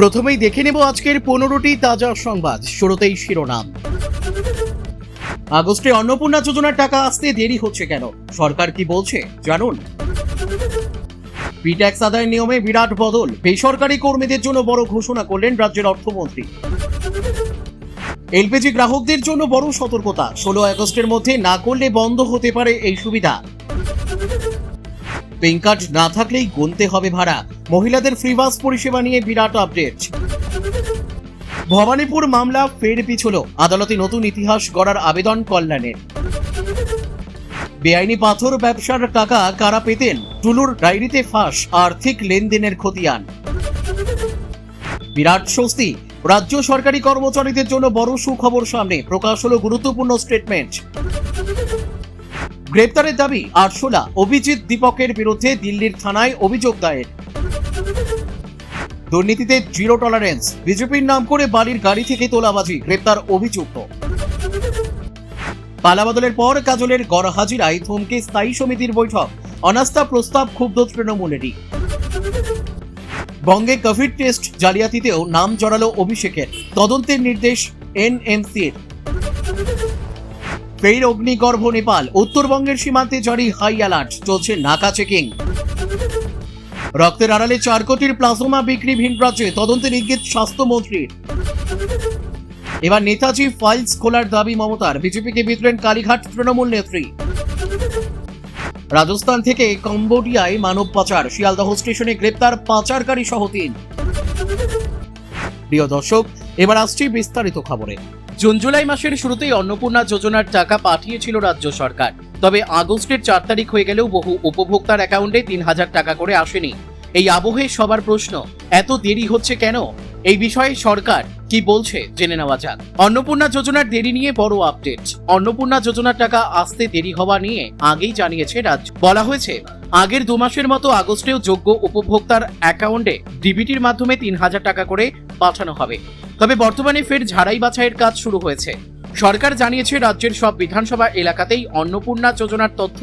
প্রথমেই দেখে নেব আজকের 15টি তাজা সংবাদ। শুরুতেই শিরোনাম। আগস্টে অন্নপূর্ণা যোজনার টাকা আসতে দেরি হচ্ছে কেন, সরকার কি বলছে জানুন। পিট্যাক্স আদায়ের নিয়মে বিরাট বদল, বেসরকারি কর্মীদের জন্য বড় ঘোষণা করলেন রাজ্যের অর্থমন্ত্রী। এলপিজি গ্রাহকদের জন্য বড় সতর্কতা, 16 আগস্টের মধ্যে না করলে বন্ধ হতে পারে এই সুবিধা। পেন কার্ড না থাকলেই গুনতে হবে ভাড়া, মহিলাদের ফ্রি বাস পরিষেবা নিয়ে বিরাট আপডেট। ভবানীপুর মামলা ফের পিছল, আদালতে নতুন ইতিহাস গড়ার আবেদন কল্যাণের। বেআইনি পাথর ব্যবসার টাকা কারা পেতেন, টুলুর ডায়েরিতে ফাঁস, আর্থিক লেনদেনের খতিয়ান। বিরাট স্বস্তি, রাজ্য সরকারি কর্মচারীদের জন্য বড় সুখবর সামনে, প্রকাশ হলো গুরুত্বপূর্ণ স্টেটমেন্ট। গ্রেপ্তারের দাবি আরশোলা, অভিজিৎ দীপকের বিরুদ্ধে দিল্লির থানায় অভিযোগ দায়ের। দুর্নীতিতে জিরো টলারেন্স, বিজেপির নাম করে বালির গাড়ি থেকে তোলাবাজি, গ্রেপ্তার অভিযুক্ত। পালাবদলের পর কাজলের গড়হাজিরায় থমকে স্থায়ী সমিতির বৈঠক, অনাস্থা প্রস্তাব ক্ষুব্ধ তৃণমূলেরই। বঙ্গে কোভিড টেস্ট জালিয়াতিতেও নাম জড়ালো অভিষেকের, তদন্তের নির্দেশ এনএমসির। ফের অগ্নিগর্ভ নেপাল, উত্তরবঙ্গের সীমান্তে জারি হাই অ্যালার্ট, চলছে নাকা চেকিং। রক্তের আড়ালে 4 কোটির প্লাজমা বিক্রি ভিন রাজ্যে, তদন্তের ইঙ্গিত স্বাস্থ্যমন্ত্রীর। এবার নেতাজি ফাইলস খোলার দাবি মমতার, বিজেপিকে বিতলেন কালীঘাট তৃণমূল নেত্রী। রাজস্থান থেকে কম্বোডিয়ায় মানব পাচার, শিয়ালদহ স্টেশনে গ্রেপ্তার পাচারকারী সহ 3। প্রিয় দর্শক, এবার আসছি বিস্তারিত খবরে। জুন জুলাই মাসের শুরুতেই অন্নপূর্ণা যোজনার টাকা পাঠিয়েছিল রাজ্য সরকার, তবে আগস্টের 4 তারিখ হয়ে গেলেও বহু উপভোক্তার অ্যাকাউন্টে 3000 টাকা করে আসেনি। এই আবহে সবার প্রশ্ন, এত দেরি হচ্ছে কেন? এই বিষয়ে সরকার কি বলছে জেনে নেওয়া যাক। অন্নপূর্ণা যোজনার দেরি নিয়ে বড় আপডেট। অন্নপূর্ণা যোজনার টাকা আসতে দেরি হওয়া নিয়ে আগেই জানিয়েছে রাজ্য। বলা হয়েছে, আগের 2 মাসের মতো আগস্টেও যোগ্য উপভোক্তার অ্যাকাউন্টে ডিবিটির মাধ্যমে 3000 টাকা করে পাঠানো হবে। তবে বর্তমানে ফের ঝাড়াই বাছাইয়ের কাজ শুরু হয়েছে। সরকার জানিয়েছে, রাজ্যের সব বিধানসভা এলাকাতেই অন্নপূর্ণা যোজনার তথ্য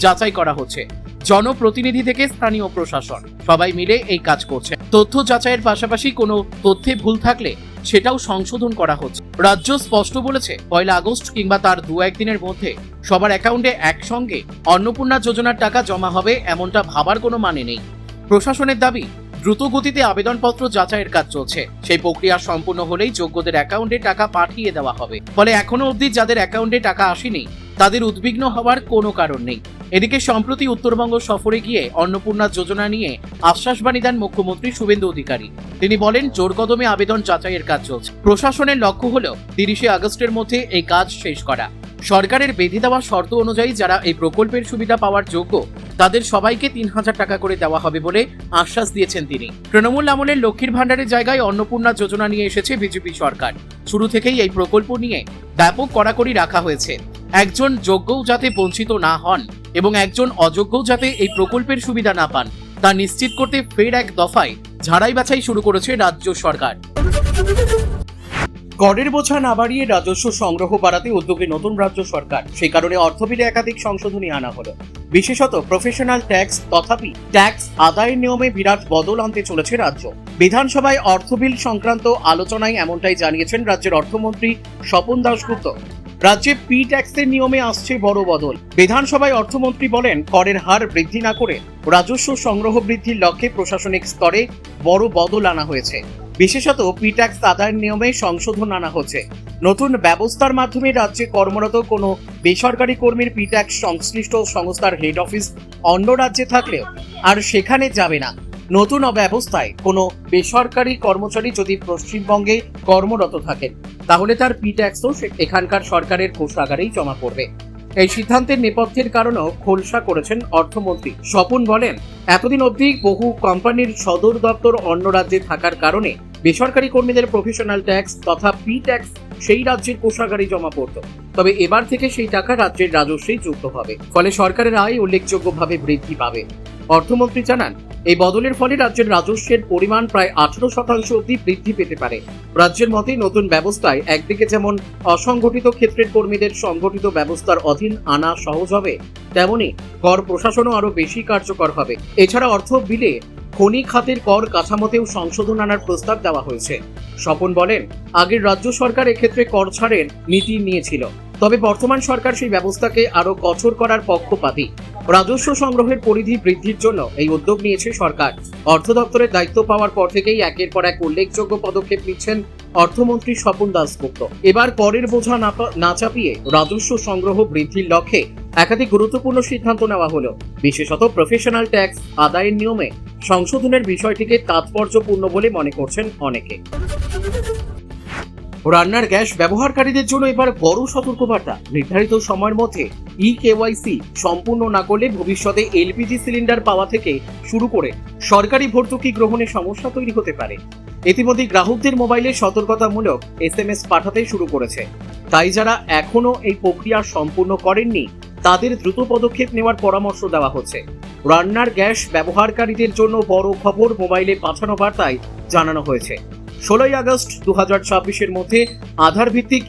যাচাই করা হচ্ছে। জনপ্রতিনিধি থেকে স্থানীয় প্রশাসন সবাই মিলে এই কাজ করছে। তথ্য যাচাইয়ের পাশাপাশি কোনো তথ্যে ভুল থাকলে সেটাও সংশোধন করা হচ্ছে। রাজ্য স্পষ্ট বলেছে, 1 আগস্ট কিংবা তার 2-1 দিনের মধ্যে সবার অ্যাকাউন্টে একসঙ্গে অন্নপূর্ণা যোজনার টাকা জমা হবে, এমনটা ভাবার কোনো মানে নেই। প্রশাসনের দাবি, দ্রুত গতিতে আবেদনপত্র যাচাইয়ের কাজ চলছে। সেই প্রক্রিয়া সম্পূর্ণ হলেই যোগ্যদের অ্যাকাউন্টে টাকা পাঠিয়ে দেওয়া হবে। ফলে এখনো অবধি যাদের অ্যাকাউন্টে টাকা আসেনি তাদের উদ্বিগ্ন হওয়ার কোনো কারণ নেই। এদিকে সম্প্রতি উত্তরবঙ্গ সফরে গিয়ে অন্নপূর্ণা যোজনা নিয়ে আশ্বাসবাণী দেন মুখ্যমন্ত্রী শুভেন্দু অধিকারী। তিনি বলেন, জোর কদমে আবেদন যাচাইয়ের কাজ চলছে। প্রশাসনের লক্ষ্য হল 30 আগস্টের মধ্যে এই কাজ শেষ করা। সরকারের বেঁধে দেওয়া শর্ত অনুযায়ী যারা এই প্রকল্পের সুবিধা পাওয়ার যোগ্য তাদের সবাইকে 3000 টাকা করে দেওয়া হবে বলে আশ্বাস দিয়েছেন তিনি। তৃণমূল আমলের লক্ষ্মীর ভাণ্ডারের জায়গায় অন্নপূর্ণা যোজনা নিয়ে এসেছে বিজেপি সরকার। শুরু থেকেই এই প্রকল্প নিয়ে ব্যাপক কড়াকড়ি রাখা হয়েছে। একজন যোগ্যও যাতে বঞ্চিত না হন এবং একজন অযোগ্যও যাতে এই প্রকল্পের সুবিধা না পান তা নিশ্চিত করতে ফের এক দফায় ঝাড়াই বাছাই শুরু করেছে রাজ্য সরকার। করের বোঝা না বাড়িয়ে রাজস্ব সংগ্রহ বাড়াতে উদ্যোগী নতুন রাজ্য সরকার। সেই কারণে অর্থবিলে একাধিক সংশোধনী আনা হলো। বিশেষত প্রফেশনাল ট্যাক্স তথাপি ট্যাক্স আদায়ের নিয়মে বিরাট বদল আনতে চলেছে রাজ্য। বিধানসভায় অর্থবিল সংক্রান্ত আলোচনায় এমনটাই জানিয়েছেন রাজ্যের অর্থমন্ত্রী স্বপন দাশগুপ্ত। রাজ্যে পি ট্যাক্সের নিয়মে আসছে বড় বদল। বিধানসভায় অর্থমন্ত্রী বলেন, করের হার বৃদ্ধি না করে রাজস্ব সংগ্রহ বৃদ্ধির লক্ষ্যে প্রশাসনিক স্তরে বড় বদল আনা হয়েছে। বিশেষত পি ট্যাক্স আদায়ের নিয়মে সংশোধন আনা হচ্ছে। নতুন ব্যবস্থার মাধ্যমে রাজ্যে কর্মরত কোনো বেসরকারি কর্মীর পি ট্যাক্স সংশ্লিষ্ট সংস্থার হেড অফিস অন্য রাজ্যে থাকলেও আর সেখানে যাবে না। নতুন ব্যবস্থায় কোনো বেসরকারি কর্মচারী যদি পশ্চিমবঙ্গে কর্মরত থাকেন তাহলে তার পি ট্যাক্সও এখানকার সরকারের কোষাগারেই জমা পড়বে। এই সিদ্ধান্তের নেপথ্যের কারণও খোলসা করেছেন অর্থমন্ত্রী। স্বপন বলেন, এতদিন অবধি বহু কোম্পানির সদর দপ্তর অন্য রাজ্যে থাকার কারণে বেসরকারি কর্মীদের প্রফেশনাল ট্যাক্স তথা পি ট্যাক্স সেই রাজ্যের কোষাগারে জমা পড়ত। তবে এবার থেকে সেই টাকা রাজ্যের রাজস্বেই যুক্ত হবে। ফলে সরকারের আয় উল্লেখযোগ্যভাবে বৃদ্ধি পাবে। অর্থমন্ত্রী জানান, এই বদলের ফলে রাজ্যের রাজস্বের পরিমাণ প্রায় 18% অবধি বৃদ্ধি পেতে পারে। রাজ্যের মতে নতুন ব্যবস্থায় একদিকে যেমন অসংগঠিত ক্ষেত্রের কর্মীদের সংগঠিত ব্যবস্থার অধীন আনা সহজ হবে, তেমনি কর প্রশাসনও আরো বেশি কার্যকর হবে। এছাড়া অর্থ বিলে খনি খাতের কর কাঠামোতেও সংশোধন আনার প্রস্তাব দেওয়া হয়েছে। স্বপন বলেন, আগের রাজ্য সরকার এক্ষেত্রে কর ছাড়ের নীতি নিয়েছিল, তবে বর্তমান সরকার সেই ব্যবস্থাকে আরো কঠোর করার পক্ষপাতী। রাজস্ব সংগ্রহের পরিধি বৃদ্ধির জন্য এই উদ্যোগ নিয়েছে সরকার। অর্থ দপ্তরের দায়িত্ব পাওয়ার পর থেকেই একের পর এক উল্লেখযোগ্য পদক্ষেপ নিচ্ছেন অর্থমন্ত্রী স্বপন দাশগুপ্ত। এবার করের বোঝা না চাপিয়ে রাজস্ব সংগ্রহ বৃদ্ধির লক্ষ্যে একাধিক গুরুত্বপূর্ণ সিদ্ধান্ত নেওয়া হলো। বিশেষত প্রফেশনাল ট্যাক্স আদায়ের নিয়মে সংশোধনের বিষয়টিকে তাৎপর্যপূর্ণ বলে মনে করছেন অনেকে। রান্নার গ্যাস ব্যবহারকারীদের জন্য এবার বড় সতর্কবার্তা। নির্ধারিত সময়ের মধ্যে কেওয়াইসি সম্পূর্ণ না করলে ভবিষ্যতে এলপিজি সিলিন্ডার পাওয়া থেকে শুরু করে সরকারি ভর্তুকি গ্রহণে সমস্যা তৈরি হতে পারে। ইতিমধ্যে গ্রাহকদের মোবাইলে সতর্কতামূলক SMS পাঠাতে শুরু করেছে। তাই যারা এখনো এই প্রক্রিয়া সম্পূর্ণ করেননি তাদের দ্রুত পদক্ষেপ নেওয়ার পরামর্শ দেওয়া হচ্ছে। রান্নার গ্যাস ব্যবহারকারীদের জন্য বড় খবর, মোবাইলে পাঠানো বার্তায় জানানো হয়েছে 16 আগস্ট 2026-এর মধ্যে আধার ভিত্তিক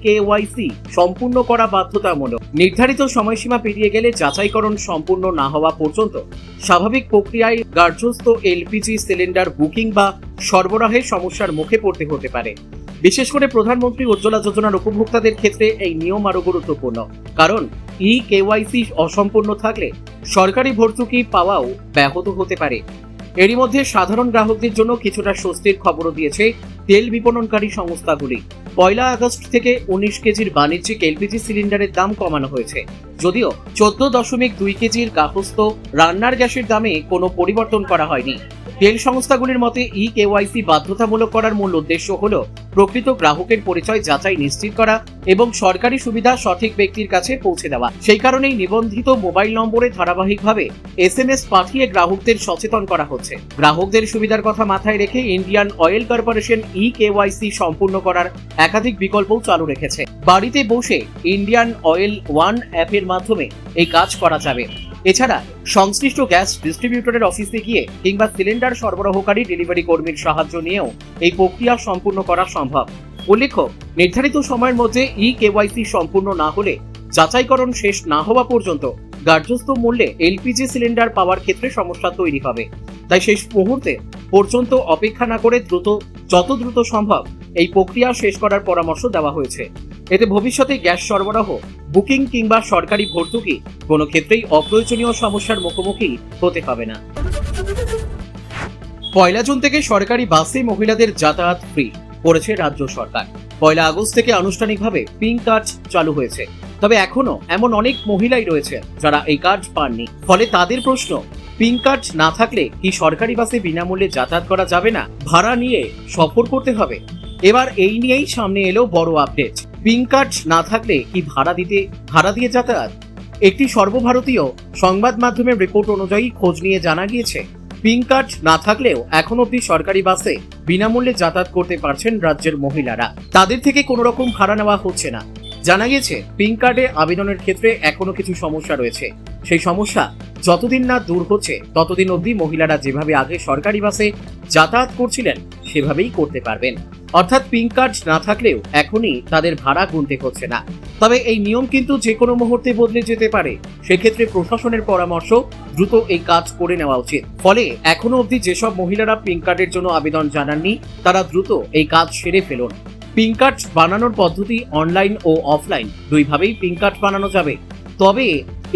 কেওয়াইসি সম্পূর্ণ করা বাধ্যতামূলক। নির্ধারিত সময়সীমা পেরিয়ে গেলে যাচাইকরণ সম্পূর্ণ না হওয়া পর্যন্ত স্বাভাবিক প্রক্রিয়ায় গার্হস্থ্য এলপিজি সিলিন্ডার বুকিং বা সরবরাহের সমস্যার মুখে পড়তে হতে পারে। বিশেষ করে প্রধানমন্ত্রী উজ্জ্বলা যোজনার উপভোক্তাদের ক্ষেত্রে এই নিয়ম আরো গুরুত্বপূর্ণ, কারণ কেওয়াইসি অসম্পূর্ণ থাকলে সরকারি ভর্তুকি পাওয়াও ব্যাহত হতে পারে। এরই মধ্যে সাধারণ গ্রাহকদের জন্য কিছুটা স্বস্তির খবরও দিয়েছে তেল বিপণনকারী সংস্থাগুলি। 1 আগস্ট থেকে 19 কেজির বাণিজ্যিক এলপিজি সিলিন্ডারের দাম কমানো হয়েছে, যদিও 14.2 কেজির গার্হস্থ্য রান্নার গ্যাসের দামে কোনো পরিবর্তন করা হয়নি। তেল সংস্থাগুলির মতে কেওয়াইসি বাধ্যতামূলক করার মূল উদ্দেশ্য হল প্রকৃত গ্রাহকের পরিচয় যাচাই নিশ্চিত করা এবং সরকারি সুবিধা সঠিক ব্যক্তির কাছে পৌঁছে দেওয়া। সেই কারণেই নিবন্ধিত মোবাইল নম্বরে ধারাবাহিকভাবে SMS পাঠিয়ে গ্রাহকদের সচেতন করা হচ্ছে। গ্রাহকদের সুবিধার কথা মাথায় রেখে ইন্ডিয়ান অয়েল কর্পোরেশন কেওয়াইসি সম্পূর্ণ করার একাধিক বিকল্পও চালু রেখেছে। বাড়িতে বসে ইন্ডিয়ান অয়েল ওয়ান অ্যাপের মাধ্যমে এই কাজ করা যাবে। এছাড়া সংশ্লিষ্ট গ্যাস ডিস্ট্রিবিউটরের অফিসে গিয়ে কিংবা সিলিন্ডার সরবরাহকারী ডেলিভারি কর্মীর সাহায্য নিয়েও এই প্রক্রিয়া সম্পূর্ণ করা সম্ভব। উল্লেখ্য, নির্ধারিত সময়ের মধ্যে কেওয়াইসি সম্পূর্ণ না হলে যাচাইকরণ শেষ না হওয়া পর্যন্ত গার্হস্থ্য মূল্যে এলপিজি সিলিন্ডার পাওয়ার ক্ষেত্রে সমস্যা তৈরি হবে। তাই শেষ মুহূর্তে পর্যন্ত অপেক্ষা না করে যত দ্রুত সম্ভব এই প্রক্রিয়া শেষ করার পরামর্শ দেওয়া হয়েছে। এতে ভবিষ্যতে গ্যাস সরবরাহ, বুকিং কিংবা সরকারি ভর্তুকি কোনো ক্ষেত্রেই অপ্রয়োজনীয় সমস্যার মুখোমুখি হতে হবে না। 1 জুন থেকে সরকারি বাসে মহিলাদের যাতায়াত ফ্রি করেছে রাজ্য সরকার। 1 আগস্ট থেকে আনুষ্ঠানিকভাবে পিঙ্ক কার্ড চালু হয়েছে, তবে এখনো এমন অনেক মহিলাই রয়েছে যারা এই কার্ড পাননি। ফলে তাদের প্রশ্ন, পিঙ্ক কার্ড না থাকলে কি সরকারি বাসে বিনামূল্যে যাতায়াত করা যাবে না? ভাড়া নিয়ে সফর করতে হবে? এবার এই নিয়েই সামনে এলো বড় আপডেট। পিঙ্ক কার্ড না থাকলে কি ভাড়া দিয়ে যাতায়াত? একটি সর্বভারতীয় সংবাদ মাধ্যমের রিপোর্ট অনুযায়ী খোঁজ নিয়ে জানা গিয়েছে, পিঙ্ক কার্ড না থাকলেও এখন অবধি সরকারি বাসে বিনামূল্যে যাতায়াত করতে পারছেন রাজ্যের মহিলারা। তাদের থেকে কোনো রকম ভাড়া নেওয়া হচ্ছে না। জানা গেছে, পিঙ্ক কার্ডে আবেদনের ক্ষেত্রে এখনো কিছু সমস্যা রয়েছে। সেই সমস্যা যতদিন না দূর হচ্ছে ততদিন অবধি মহিলারা যেভাবে আগে সরকারি বাসে যাতায়াত করছিলেন সেভাবেই করতে পারবেন। অর্থাৎ পিঙ্ক কার্ড না থাকলেও এখনই তাদের ভাড়া গুনতে হচ্ছে না। তবে এই নিয়ম কিন্তু যে কোনো মুহূর্তে বদলে যেতে পারে। সেক্ষেত্রে প্রশাসনের পরামর্শ, দ্রুত এই কাজ করে নেওয়া উচিত। ফলে এখনো অবধি যেসব মহিলারা পিঙ্ক কার্ডের জন্য আবেদন জানাননি তারা দ্রুত এই কাজ সেরে ফেলুন। পিঙ্ক কার্ড বানানোর পদ্ধতি অনলাইন ও অফলাইন দুইভাবেই পিঙ্ক কার্ড বানানো যাবে। তবে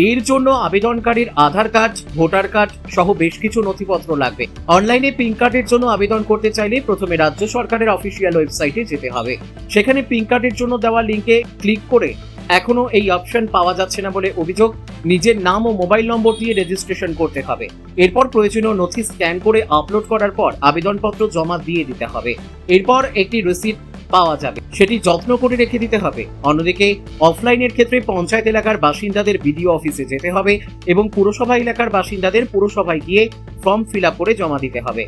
এর জন্য আবেদনকারীর আধার কার্ড, ভোটার কার্ড সহ বেশ কিছু নথিপত্র লাগবে। অনলাইনে পিঙ্ক কার্ডের জন্য আবেদন করতে চাইলে প্রথমে রাজ্য সরকারের অফিসিয়াল ওয়েবসাইটে যেতে হবে। সেখানে পিঙ্ক কার্ডের জন্য দেওয়া লিঙ্কে ক্লিক করে এখনো এই অপশন পাওয়া যাচ্ছে না বলে অভিযোগ, নিজের নাম ও মোবাইল নম্বর দিয়ে রেজিস্ট্রেশন করতে হবে। এরপর প্রয়োজনীয় নথি স্ক্যান করে আপলোড করার পর আবেদনপত্র জমা দিয়ে দিতে হবে। এরপর একটি রিসিট পাওয়া যাবে, সেটি যত্ন করে রেখে দিতে হবে। অন্যদিকে অফলাইনের ক্ষেত্রে পঞ্চায়েত এলাকার বাসিন্দাদের বিডিও অফিসে যেতে হবে এবং পুরসভা এলাকার বাসিন্দাদের পুরসভায় গিয়ে ফর্ম ফিল আপ করে জমা দিতে হবে।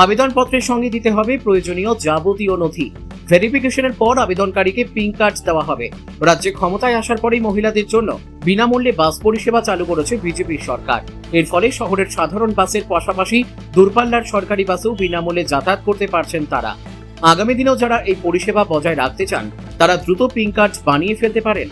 আবেদনপত্রের সঙ্গে দিতে হবে প্রয়োজনীয় যাবতীয় নথি। ভেরিফিকেশনের পর আবেদনকারীকে পিঙ্ক কার্ড দেওয়া হবে। রাজ্যে ক্ষমতায় আসার পরেই মহিলাদের জন্য বিনামূল্যে বাস পরিষেবা চালু করেছে বিজেপি সরকার। এর ফলে শহরের সাধারণ বাসের পাশাপাশি দূরপাল্লার সরকারি বাসেও বিনামূল্যে যাতায়াত করতে পারছেন তারা। আগামী দিনেও যারা এই পরিষেবা বজায় রাখতে চান তারা দ্রুত পিঙ্ক কার্ড বানিয়ে ফেলতে পারেন।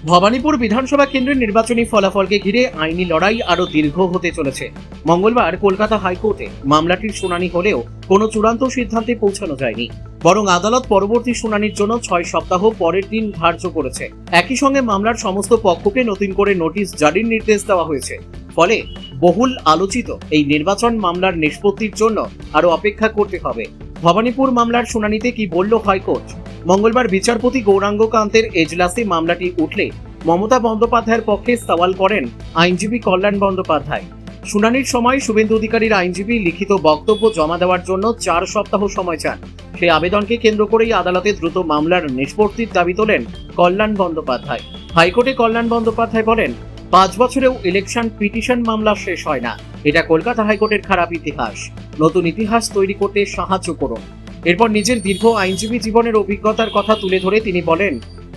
ভবানীপুর বিধানসভা কেন্দ্রের নির্বাচনী ফলাফলকে ঘিরে আইনি লড়াই আরো দীর্ঘ হতে চলেছে। মঙ্গলবার কলকাতা হাইকোর্টে মামলাটির শুনানি হলেও কোনো চূড়ান্ত সিদ্ধান্তে পৌঁছানো যায়নি, বরং আদালত পরবর্তী শুনানির জন্য 6 সপ্তাহ পরের দিন ধার্য করেছে। একই সঙ্গে মামলার সমস্ত পক্ষকে নতুন করে নোটিশ জারির নির্দেশ দেওয়া হয়েছে। ফলে বহুল আলোচিত এই নির্বাচন মামলার নিষ্পত্তির জন্য আরো অপেক্ষা করতে হবে। ভবানীপুর মামলার শুনানিতে কি বলল হাইকোর্ট? মঙ্গলবার বিচারপতি গৌরাঙ্গ কান্তের এজলাসে মামলাটি উঠলে মমতা বন্দ্যোপাধ্যায়ের পক্ষে সওয়াল করেন আইনজীবী কল্যাণ বন্দ্যোপাধ্যায়। শুনানির সময় শুভেন্দু অধিকারীর আইনজীবী লিখিত বক্তব্য জমা দেওয়ার জন্য 4 সপ্তাহ সময় চান। সেই আবেদনকে কেন্দ্র করেই আদালতে দ্রুত মামলার নিষ্পত্তির দাবি তোলেন কল্যাণ বন্দ্যোপাধ্যায়। হাইকোর্টে কল্যাণ বন্দ্যোপাধ্যায় বলেন, 5 বছরেও ইলেকশন পিটিশন মামলা শেষ হয় না। এটা কলকাতা হাইকোর্টের খারাপ ইতিহাস। নতুন ইতিহাস তৈরি করতে সাহায্য করুন। এরপর নিজের দীর্ঘ আইনজীবী জীবনের অভিজ্ঞতার কথা তুলে ধরে তিনি বলেন,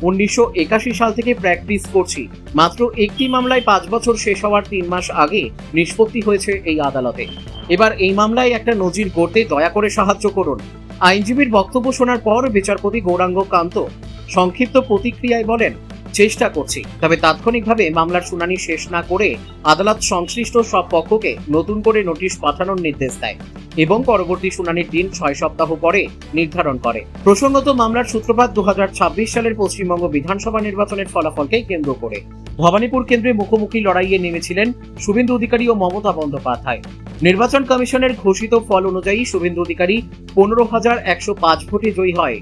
1981 সাল থেকে প্র্যাকটিস করছি। মাত্র একটি মামলায় 5 বছর শেষ হওয়ার 3 মাস আগে নিষ্পত্তি হয়েছে এই আদালতে। এবার এই মামলায় একটা নজির গড়তে দয়া করে সাহায্য করুন। আইনজীবীর বক্তব্য শোনার পর বিচারপতি গৌরাঙ্গ কান্ত সংক্ষিপ্ত প্রতিক্রিয়ায় বলেন, চেষ্টা করছি, তবে তাৎক্ষণিকভাবে মামলার শুনানি শেষ না করে আদালত সংশ্লিষ্ট সব পক্ষকে নতুন করে নোটিশ পাঠানোর নির্দেশ দেয় এবং পরবর্তী শুনানির দিন 6 সপ্তাহ পরে নির্ধারণ করে। প্রসঙ্গত মামলার সূত্রপাত 2026 সালের পশ্চিমবঙ্গ বিধানসভা নির্বাচনের ফলাফলকে কেন্দ্র করে। ভবানীপুর কেন্দ্রে মুখোমুখি লড়াইয়ে নেমেছিলেন শুভেন্দু অধিকারী ও মমতা বন্দ্যোপাধ্যায়। নির্বাচন কমিশনের ঘোষিত ফল অনুযায়ী শুভেন্দু অধিকারী 15,105 ভোটে জয়ী হয়।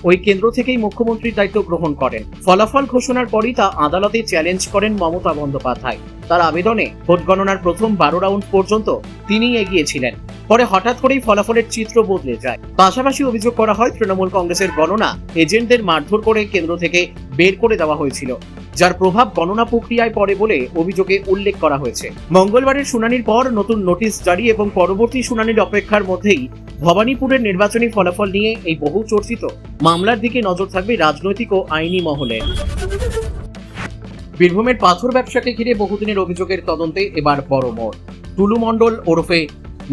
ওই কেন্দ্র থেকেই মুখ্যমন্ত্রীর দায়িত্ব গ্রহণ করেন। ফলাফল ঘোষণার পরই তা আদালতে চ্যালেঞ্জ করেন মমতা বন্দ্যোপাধ্যায়। তার আবেদনে ভোট গণনার প্রথম 12 রাউন্ড পর্যন্ত তিনি এগিয়েছিলেন। পরে হঠাৎ করেই ফলাফলের চিত্র বদলে যায়। পাশাপাশি অভিযোগ করা হয় তৃণমূল কংগ্রেসের গণনা এজেন্টদের মারধর করে কেন্দ্র থেকে বের করে দেওয়া হয়েছিল, যার প্রভাব গণনা প্রক্রিয়ায় পড়ে বলে অভিযোগে উল্লেখ করা হয়েছে। মঙ্গলবারের শুনানির পর নতুন নোটিশ জারি এবং পরবর্তী শুনানির অপেক্ষার মধ্যেই ভবানীপুরের নির্বাচনী ফলাফল নিয়ে এই বহু চর্চিত মামলার দিকে নজর থাকবে রাজনৈতিক ও আইনি মহলে। বীরভূমের পাথর ব্যবসাকে ঘিরে বহুদিনের অভিযোগের তদন্তে এবার বড় মোড়। টুলু মণ্ডল ওরফে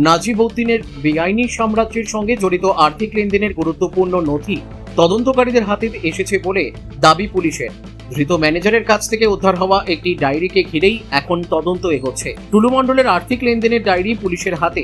নাজিব উদ্দিনের বেআইনি সাম্রাজ্যের সঙ্গে জড়িত আর্থিক লেনদেনের গুরুত্বপূর্ণ নথি তদন্তকারীদের হাতে এসেছে বলে দাবি পুলিশের। ধৃত ম্যানেজারের কাছ থেকে উদ্ধার হওয়া একটি ডায়েরিকে ঘিরেই এখন তদন্ত এগোচ্ছে। টুলু মণ্ডলের আর্থিক লেনদেনের ডায়েরি পুলিশের হাতে।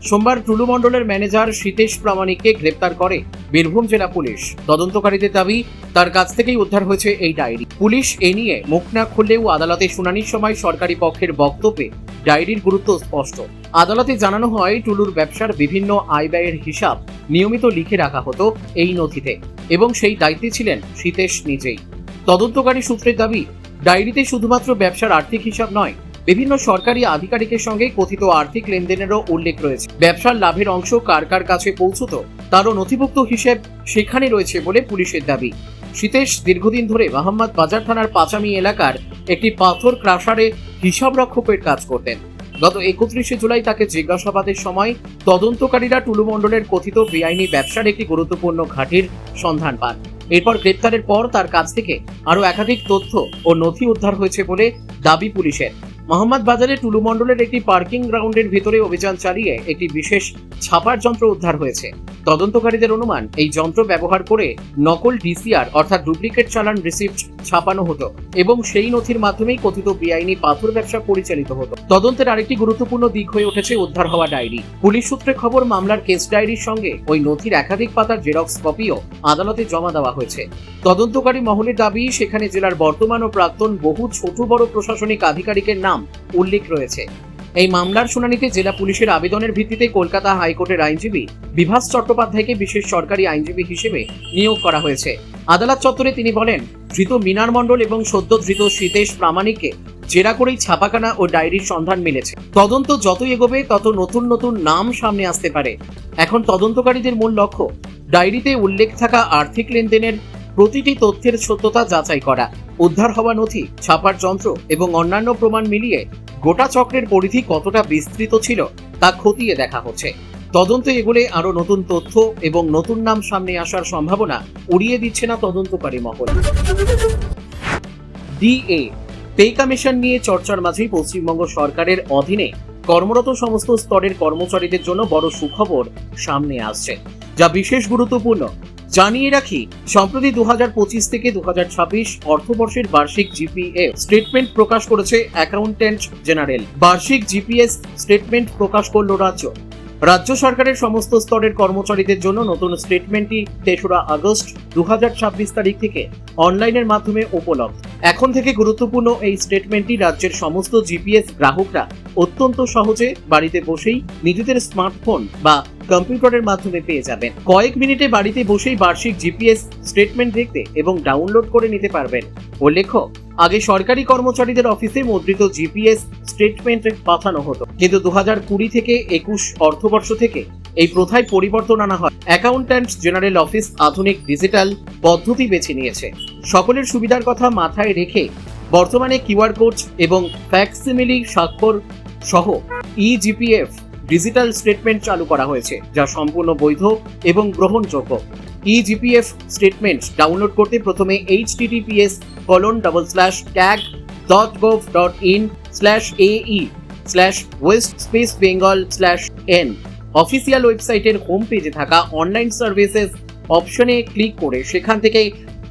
সোমবার টুলু মণ্ডলের ম্যানেজার সীতেশ প্রামাণিককে গ্রেপ্তার করে বীরভূম জেলা পুলিশ। তদন্তকারীদের দাবি, তার কাছ থেকেই উদ্ধার হয়েছে এই ডায়েরি। পুলিশ এ নিয়ে মুখ না খুললেও আদালতে শুনানির সময় সরকারি পক্ষের বক্তব্যে ডায়েরির গুরুত্ব স্পষ্ট। আদালতে জানানো হয়, টুলুর ব্যবসার বিভিন্ন আয় ব্যয়ের হিসাব নিয়মিত লিখে রাখা হতো এই নথিতে এবং সেই দায়িত্বে ছিলেন সীতেশ নিজেই। তদন্তকারী সূত্রের দাবি, ডায়েরিতে শুধুমাত্র ব্যবসার আর্থিক হিসাব নয়, বিভিন্ন সরকারি আধিকারিকের সঙ্গে কথিত আর্থিক লেনদেনেরও উল্লেখ রয়েছে। ব্যবসার লাভের অংশ কার কার কাছে পৌঁছত তারও নথিভুক্ত হিসেব সেখানে রয়েছে বলে পুলিশের দাবি। সীতেশ দীর্ঘদিন ধরে মোহাম্মদ বাজার থানার পাচামি এলাকার একটি পাথর ক্রাশারে হিসাব রক্ষকের কাজ করতেন। গত 31শে জুলাই তাকে জিজ্ঞাসাবাদের সময় তদন্তকারীরা টুলু মণ্ডলের কথিত বেআইনি ব্যবসার একটি গুরুত্বপূর্ণ ঘাঁটির সন্ধান পান। এরপর গ্রেপ্তারের পর তার কাছ থেকে আরও একাধিক তথ্য ও নথি উদ্ধার হয়েছে বলে দাবি পুলিশের। মোহাম্মদ বাজারে টুলু মণ্ডলের একটি পার্কিং গ্রাউন্ডের ভিতরে অভিযান চালিয়ে একটি বিশেষ ছাপার যন্ত্র উদ্ধার হয়েছে। তদন্তকারীদের অনুমান, এই যন্ত্র ব্যবহার করে নকল ডিসিআর অর্থাৎ ডুপ্লিকেট চালান রিসিপ্ট ছাপানো হতো এবং সেই নথির মাধ্যমেই কথিত বেআইনি পাথর ব্যবসা পরিচালিত হতো। তদন্তের আরেকটি গুরুত্বপূর্ণ দিক হয়ে উঠেছে উদ্ধার হওয়া ডায়েরি। পুলিশ সূত্রে খবর, মামলার কেস ডায়েরির সঙ্গে ওই নথির একাধিক পাতার জেরক্স কপিও আদালতে জমা দেওয়া হয়েছে। তদন্তকারী মহলের দাবি, সেখানে জেলার বর্তমান ও প্রাক্তন বহু ছোট বড় প্রশাসনিক আধিকারিকের নাম উল্লেখ রয়েছে। এই মামলার শুনানিতে জেলা পুলিশের আবেদনের ভিত্তিতে কলকাতা হাইকোর্টের আইনজীবী বিভাস চট্টোপাধ্যায়কে বিশেষ সরকারি আইনজীবী হিসেবে নিয়োগ করা হয়েছে। আদালত চত্বরে তিনি বলেন, ধৃত মিনার মণ্ডল এবং সদ্য ধৃত সীতেশ প্রামাণিককে জেরা করেই ছাপাখানা ও ডায়েরির সন্ধান মিলেছে। তদন্ত যতই এগোবে তত নতুন নতুন নাম সামনে আসতে পারে। এখন তদন্তকারীদের মূল লক্ষ্য ডায়েরিতে উল্লেখ থাকা আর্থিক লেনদেনের প্রতিটি তথ্যের সত্যতা যাচাই করা। উদ্ধার হওয়া নথি, ছাপার যন্ত্র এবং অন্যান্য প্রমাণ মিলিয়ে গোটা চক্রের পরিধি কতটা বিস্তৃত ছিল তা খতিয়ে দেখা হচ্ছে। তদন্ত এগোলে আরো নতুন তথ্য এবং নতুন নাম সামনে আসার সম্ভাবনা উড়িয়ে দিচ্ছে না তদন্তকারী মহল। ডিএ পে কমিশন নিয়ে চর্চার মাঝেই পশ্চিমবঙ্গ সরকারের অধীনে কর্মরত সমস্ত স্তরের কর্মচারীদের জন্য বড় সুখবর সামনে আসছে, যা বিশেষ গুরুত্বপূর্ণ। জানিয়ে রাখি, সম্প্রতি 2025 থেকে 2026 অর্থবর্ষের বার্ষিক জিপিএফ স্টেটমেন্ট প্রকাশ করেছে অ্যাকাউন্ট্যান্ট জেনারেল। বার্ষিক জিপিএস স্টেটমেন্ট প্রকাশ করল রাজ্য সরকারের সমস্ত স্তরের কর্মচারীদের জন্য নতুন স্টেটমেন্টটি 3রা আগস্ট 2026 তারিখ থেকে অনলাইনের মাধ্যমে উপলব্ধ। এখন থেকে গুরুত্বপূর্ণ এই স্টেটমেন্টটি রাজ্যের সমস্ত জিপিএস গ্রাহকরা অত্যন্ত সহজে বাড়িতে বসেই নিজেদের স্মার্টফোন বা কম্পিউটারের মাধ্যমে পেয়ে যাবেন। কয়েক মিনিটে বাড়িতে বসেই বার্ষিক জিপিএস স্টেটমেন্ট দেখতে এবং ডাউনলোড করে নিতে পারবেন। উল্লেখ্য, আগে সরকারি কর্মচারীদের অফিসে মুদ্রিত জিপিএস স্টেটমেন্ট পাঠানো হতো, কিন্তু 2020 থেকে 21 অর্থবর্ষ থেকে এই প্রথায় পরিবর্তন আনা হয়। অ্যাকাউন্ট্যান্ট জেনারেল অফিস আধুনিক ডিজিটাল পদ্ধতি বেছে নিয়েছে। সকলের সুবিধার কথা মাথায় রেখে বর্তমানে কিউআর কোড এবং ফ্যাক্সিমিলি স্বাক্ষর সহ ইজিপিএফ ডিজিটাল স্টেটমেন্ট চালু করা হয়েছে, যা সম্পূর্ণ বৈধ এবং গ্রহণযোগ্য। ইজিপিএফ স্টেটমেন্ট ডাউনলোড করতে প্রথমে https://tag.gov.in/ae/west-bengal/n অফিসিয়াল ওয়েবসাইটের হোম পেজে থাকা অনলাইন সার্ভিসেস অপশনে ক্লিক করে সেখান থেকে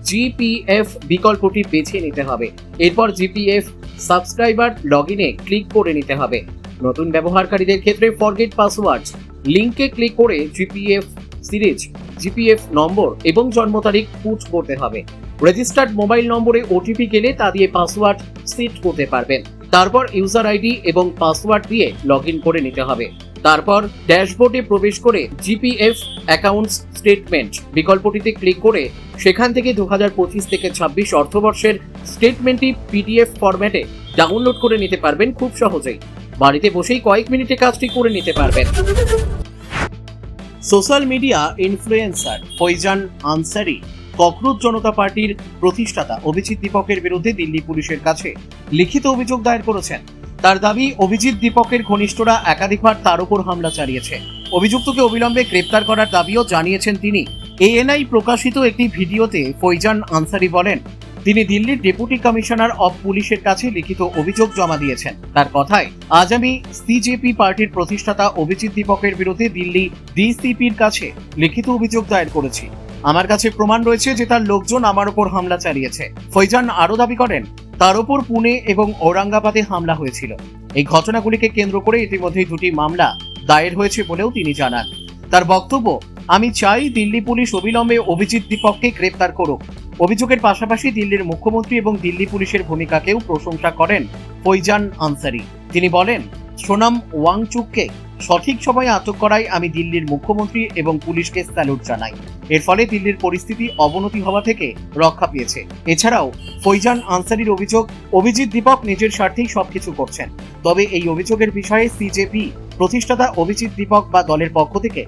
জিপিএফ বিকল্পটি বেছে নিতে হবে। এরপর জিপিএফ সাবস্ক্রাইবার লগইনে ক্লিক করে নিতে হবে। নতুন ব্যবহারকারীদের ক্ষেত্রে ফরগেট পাসওয়ার্ড লিংকে ক্লিক করে জিপিএফ সিরিজ, জিপিএফ নম্বর এবং জন্ম তারিখ পুট করতে হবে। রেজিস্টার্ড মোবাইল নম্বরে ওটিপি গেলে তা দিয়ে পাসওয়ার্ড সেট করতে পারবেন। তারপর ইউজার আইডি এবং পাসওয়ার্ড দিয়ে লগইন করে নিতে হবে। তারপর ড্যাশবোর্ডে প্রবেশ করে জিপিএফ অ্যাকাউন্টস স্টেটমেন্ট বিকল্পটিতে ক্লিক করে সেখান থেকে 2025 থেকে 26 অর্থবর্ষের স্টেটমেন্টটি পিডিএফ ফরম্যাটে ডাউনলোড করে নিতে পারবেন খুব সহজেই। বাড়িতে বসেই কয়েক মিনিটে কাজটি করে নিতে পারবেন। Social media influencer Faizan Ansari cockroach Janata পার্টির প্রতিষ্ঠাতা অভিজিৎ দীপকের বিরুদ্ধে দিল্লি পুলিশের কাছে লিখিত অভিযোগ দায়ের করেছেন। তার দাবি, অভিজিৎ দীপকের ঘনিষ্ঠরা একাধিকবার তার উপর হামলা চালিয়েছে। অভিযুক্তকে অবিলম্বে গ্রেপ্তার করার দাবিও জানিয়েছেন তিনি। এএনআই প্রকাশিত একটি ভিডিওতে ফৈজান আনসারি বলেন, তিনি দিল্লির ডেপুটি কমিশনার অব পুলিশের কাছে লিখিত অভিযোগ জমা দিয়েছেন। তার কথায়, আজ আমি সিজেপি পার্টির প্রতিষ্ঠাতা অভিজিৎ দীপকের বিরুদ্ধে দিল্লি ডিসিপির কাছে লিখিত অভিযোগ দায়ের করেছি। আমার কাছে প্রমাণ রয়েছে যে তার লোকজন আমার উপর হামলা চালিয়েছে। ফৈজান আরও দাবি করেন, তার উপর পুনে এবং ঔরঙ্গাবাদে হামলা হয়েছিল। এই ঘটনাগুলিকে কেন্দ্র করে ইতিমধ্যেই 2টি মামলা দায়ের হয়েছে বলেও তিনি জানান। তার বক্তব্য, আমি চাই দিল্লি পুলিশ অবিলম্বে অভিজিৎ দীপককে গ্রেপ্তার করুক। অভিযোগের পাশাপাশি দিল্লির মুখ্যমন্ত্রী এবং দিল্লি পুলিশের ভূমিকাকেও প্রশংসা করেন ফৈজান আনসারি। তিনি বলেন, সোনাম ওয়াংচুককে সঠিক সময়ে আটক করায় আমি দিল্লির মুখ্যমন্ত্রী এবং পুলিশকে স্যালুট জানাই। এর ফলে দিল্লির পরিস্থিতি অবনতি হওয়া থেকে রক্ষা পেয়েছে। এছাড়াও ফৈজান আনসারির অভিযোগ, অভিজিৎ দীপক নিজের স্বার্থেই সবকিছু করছেন। তবে এই অভিযোগের বিষয়ে সিজেপি প্রতিষ্ঠাতা অভিজিৎ দীপক বা দলের পক্ষ থেকে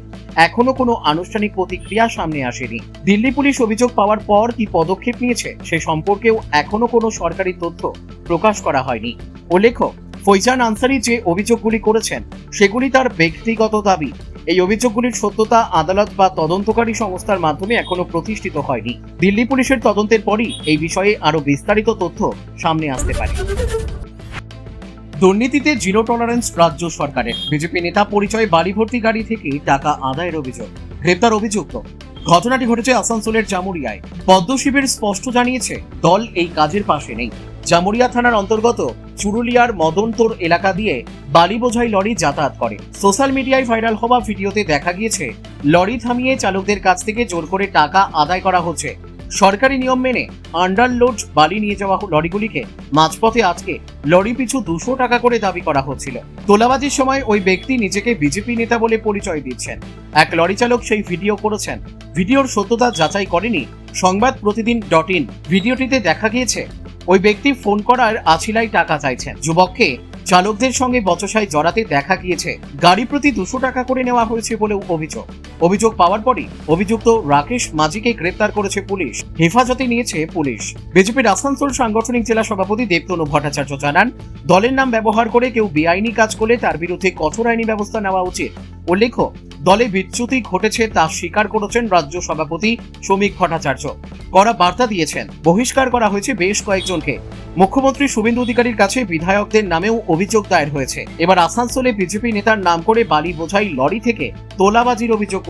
এখনো কোনো আনুষ্ঠানিক প্রতিক্রিয়া সামনে আসেনি। দিল্লি পুলিশ অভিযোগ পাওয়ার পর কি পদক্ষেপ নিয়েছে সে সম্পর্কেও এখনো কোনো সরকারি তথ্য প্রকাশ করা হয়নি। উল্লেখ্য, ফৈজান আনসারি যে অভিযোগগুলি করেছেন সেগুলি তার ব্যক্তিগত দাবি। এই অভিযোগগুলির সত্যতা আদালত বা তদন্তকারী সংস্থার মাধ্যমে এখনো প্রতিষ্ঠিত হয়নি। দিল্লি পুলিশের তদন্তের পরই এই বিষয়ে আরো বিস্তারিত তথ্য সামনে আসতে পারে। দুর্নীতিতে জিরো টলারেন্স রাজ্য সরকারের। বিজেপি নেতা পরিচয়ে বাড়ি ভর্তি গাড়ি থেকে টাকা আদায়ের অভিযোগ, গ্রেপ্তার অভিযুক্ত। ঘটনাটি ঘটেছে আসানসোলের জামুরিয়ায়। পদ্ম শিবির স্পষ্ট জানিয়েছে, দল এই কাজের পাশে নেই। জামুরিয়া থানার অন্তর্গত চুরুলিয়ার মদনতোর এলাকা দিয়ে বালি বোঝাই লরি যাতায়াত করে। সোশ্যাল মিডিয়ায় ভাইরাল হওয়া ভিডিওতে দেখা গিয়েছে লরি থামিয়ে চালকদের কাছ থেকে জোর করে টাকা আদায় করা হচ্ছে। সরকারি নিয়ম মেনে আন্ডারলোড বালি নিয়ে যাওয়া লরিগুলিকে মাঝপথে আটকে লরি পিছু 200 টাকা করে দাবি করা হচ্ছিল। তোলাবাজির সময় ওই ব্যক্তি নিজেকে বিজেপি নেতা বলে পরিচয় দিচ্ছেন। এক লরি চালক সেই ভিডিও করেছেন। ভিডিওর সত্যতা যাচাই করেনি সংবাদ প্রতিদিন.in। ভিডিওটিতে দেখা গিয়েছে ওই ব্যক্তি ফোন করার আছিলায় টাকা চাইছেন। যুবককে চালকদের সঙ্গে বচসায় জড়াতে দেখা গিয়েছে। গাড়ি প্রতি 200 টাকা করে নেওয়া হয়েছে বলেও অভিযোগ পাওয়ার পরই অভিযুক্ত রাকেশ মাঝিকে গ্রেপ্তার করেছে পুলিশ। হেফাজতে নিয়েছে পুলিশ। বিজেপির আসানসোল সাংগঠনিক জেলা সভাপতি দেবতনু ভট্টাচার্য জানান, দলের নাম ব্যবহার করে কেউ বেআইনি কাজ করলে তার বিরুদ্ধে কঠোর আইনি ব্যবস্থা নেওয়া উচিত। উল্লেখ্য, দলে বিচ্যুতি ঘটেছে তা স্বীকার করেছেন রাজ্য সভাপতি শ্রমিক ভট্টাচার্য। কড়া বার্তা দিয়েছেন, বহিষ্কার করা হয়েছে বেশ কয়েকজনকে। মুখ্যমন্ত্রী শুভেন্দু অধিকারীর কাছে বিধায়কদের নামেও অভিযোগ দায়ের হয়েছে। এবার আসানসোলে বিজেপি নেতার নাম করে বালি বোঝাই লরি থেকে তোলাবাজির অভিযোগ